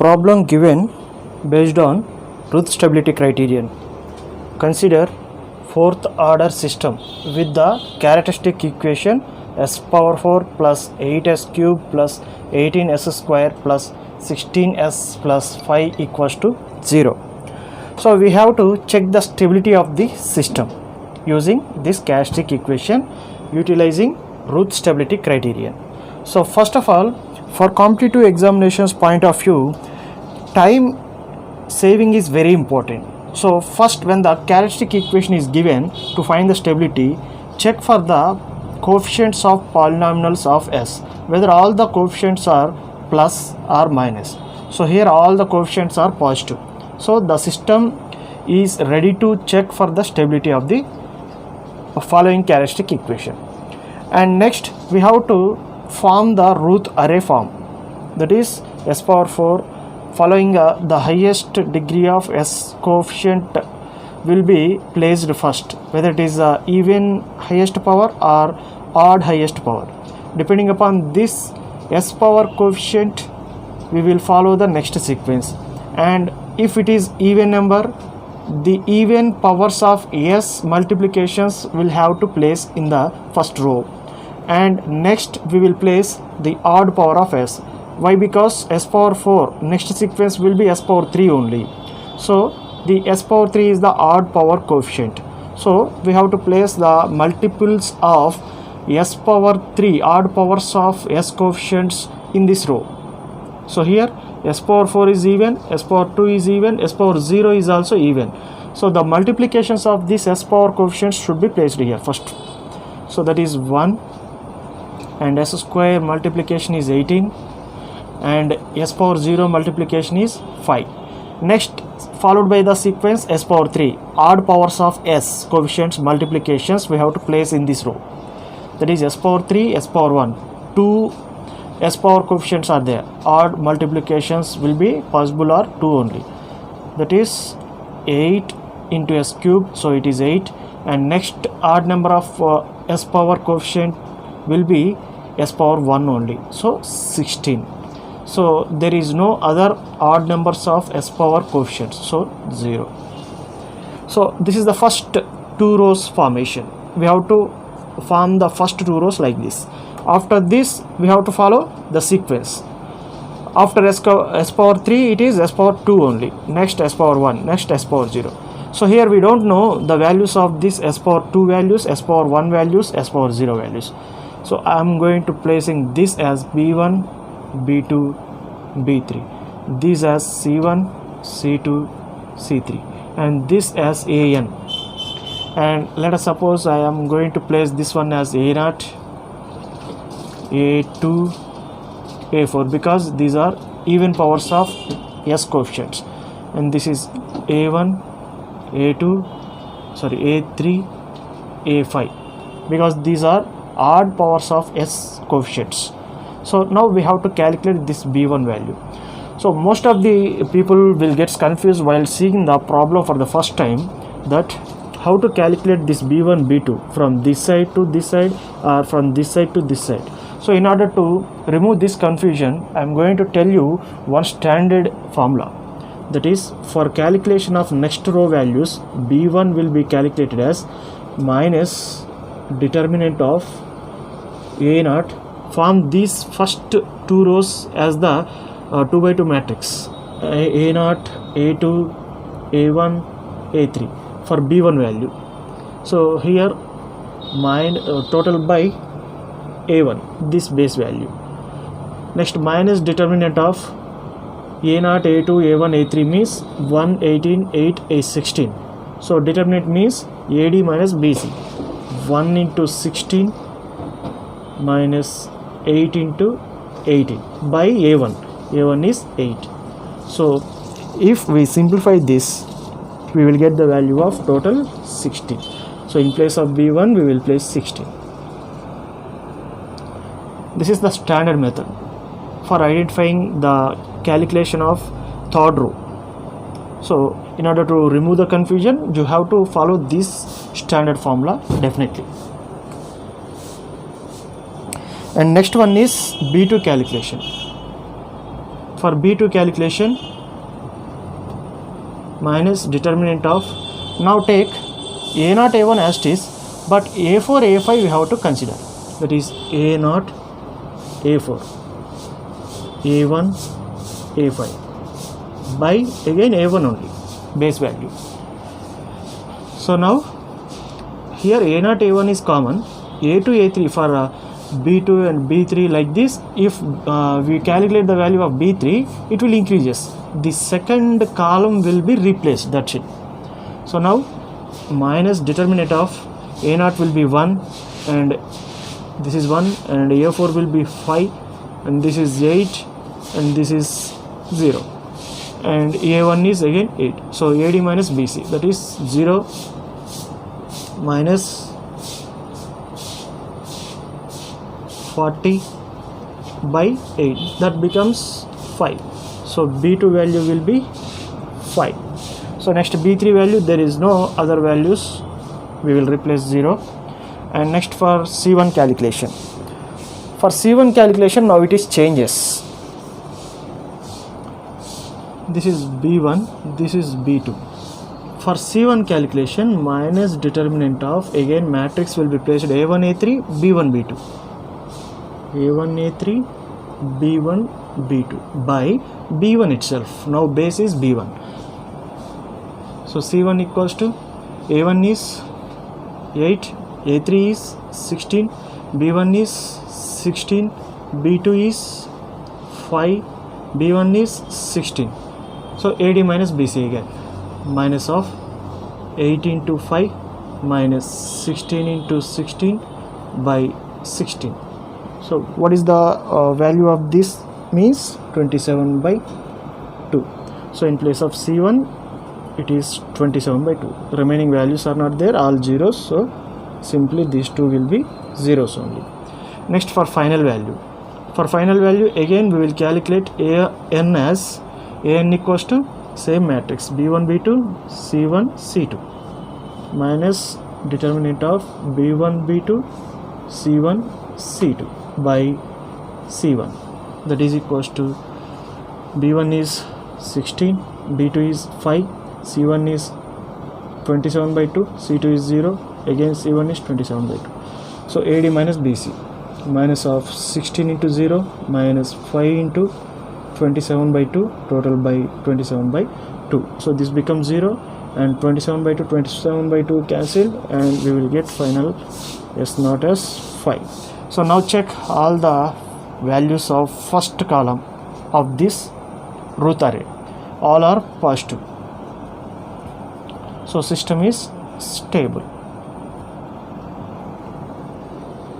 problem given based on truth stability criterion. Consider fourth order system with the characteristic equation s power 4 plus 8s cube plus 18s square plus 16s plus 5 equals to 0. So we have to check the stability of the system using this characteristic equation utilizing truth stability criterion. So first of all, for competitive examinations point of view, time saving is very important. So first, when the characteristic equation is given, to find the stability, check for the coefficients of polynomials of s, whether all the coefficients are plus or minus. So here all the coefficients are positive. So the system is ready to check for the stability of the following characteristic equation. And next we have to form the root array form, that is s power 4 following the highest degree of s coefficient will be placed first, whether it is even highest power or odd highest power. Depending upon this s power coefficient, we will follow the next sequence, and if it is even number, the even powers of s multiplications will have to place in the first row, and next we will place the odd power of s. Why? Because s power 4 next sequence will be s power 3 only. So the s power 3 is the odd power coefficient. So we have to place the multiples of s power 3 odd powers of s coefficients in this row. So here s power 4 is even, s power 2 is even, s power 0 is also even. So the multiplications of this s power coefficients should be placed here first. So that is 1, and s square multiplication is 18, and s power 0 multiplication is 5. Next, followed by the sequence s power 3 odd powers of s coefficients multiplications we have to place in this row, that is s power 3, s power 1, 2 s power coefficients are there, odd multiplications will be possible or 2 only, that is 8 into s cube, so it is 8, and next odd number of s power coefficient will be s power 1 only, so 16. So there is no other odd numbers of s power coefficients, so 0. So this is the first two rows formation. We have to form the first two rows like this. After this we have to follow the sequence. After s power 3 it is s power 2 only, next s power 1, next s power 0. So here we don't know the values of this s power 2 values, s power 1 values, s power 0 values. So I am going to placing this as b1, b2, b3, this as c1, c2, c3, and this as an. And let us suppose I am going to place this one as a0, a2, a4, because these are even powers of s coefficients, and this is a1, a2, sorry, a3, a5, because these are odd powers of s coefficients. So now we have to calculate this b1 value. So most of the people will get confused while seeing the problem for the first time, that how to calculate this b1, b2 from this side to this side or from this side to this side. So in order to remove this confusion, I am going to tell you one standard formula, that is for calculation of next row values, b1 will be calculated as minus determinant of a0. Form these first two rows as the 2 by 2 matrix, a0, a2, a1, a3 for b1 value. So here total by a1, this base value. Next, minus determinant of a0, a2, a1, a3 means 1, 18, 8, a16. So determinant means AD minus BC, 1 into 16 minus 8 into 18 by a1. a1 is 8. So if we simplify this, we will get the value of total 16. So in place of b1 we will place 16. This is the standard method for identifying the calculation of third row. So in order to remove the confusion, you have to follow this standard formula definitely. And next one is b2 calculation. For B2 calculation, minus determinant of, now take A0 A1 as it is, but A4 A5 we have to consider, that is A0 A4 A1 A5 by again A1 only base value. So now here A0 A1 is common, A2 A3 for B2 and B3 like this. If we calculate the value of B3, it will increases, the second column will be replaced, that's it. So now minus determinant of A0 will be 1 and this is 1, and A4 will be 5 and this is 8 and this is 0, and A1 is again 8. So AD minus BC, that is 0 minus 40 by 8, that becomes 5. So B2 value will be 5. So next B3 value, there is no other values, we will replace 0. And next for C1 calculation. For C1 calculation, now it is changes. This is B1, this is B2. For C1 calculation, minus determinant of, again matrix will be placed A1 A3 B1 B2, A1 A3 B1 B2 by B1 itself. Now base is B1. So C1 equals to A1 is 8, A3 is 16, B1 is 16, B2 is 5, B1 is 16. So AD minus BC again, minus of 8 into 5 minus 16 into 16 by 16. So what is the value of this? Means 27 by 2. So in place of C1, it is 27 by 2. Remaining values are not there, all zeros, so simply these two will be zeros only. Next for final value. For final value, again we will calculate AN as AN equals to same matrix B1 B2 C1 C2 minus determinant of B1 B2 C1 C2 by C1, that is equals to B1 is 16, B2 is 5, C1 is 27 by 2, C2 is 0, again C1 is 27 by 2. So AD minus BC, minus of 16 into 0 minus 5 into 27 by 2, total by 27 by 2. So this becomes 0 and 27 by 2, 27 by 2 cancelled, and we will get final S0 as 5. So now check all the values of first column of this root array, all are positive. So system is stable.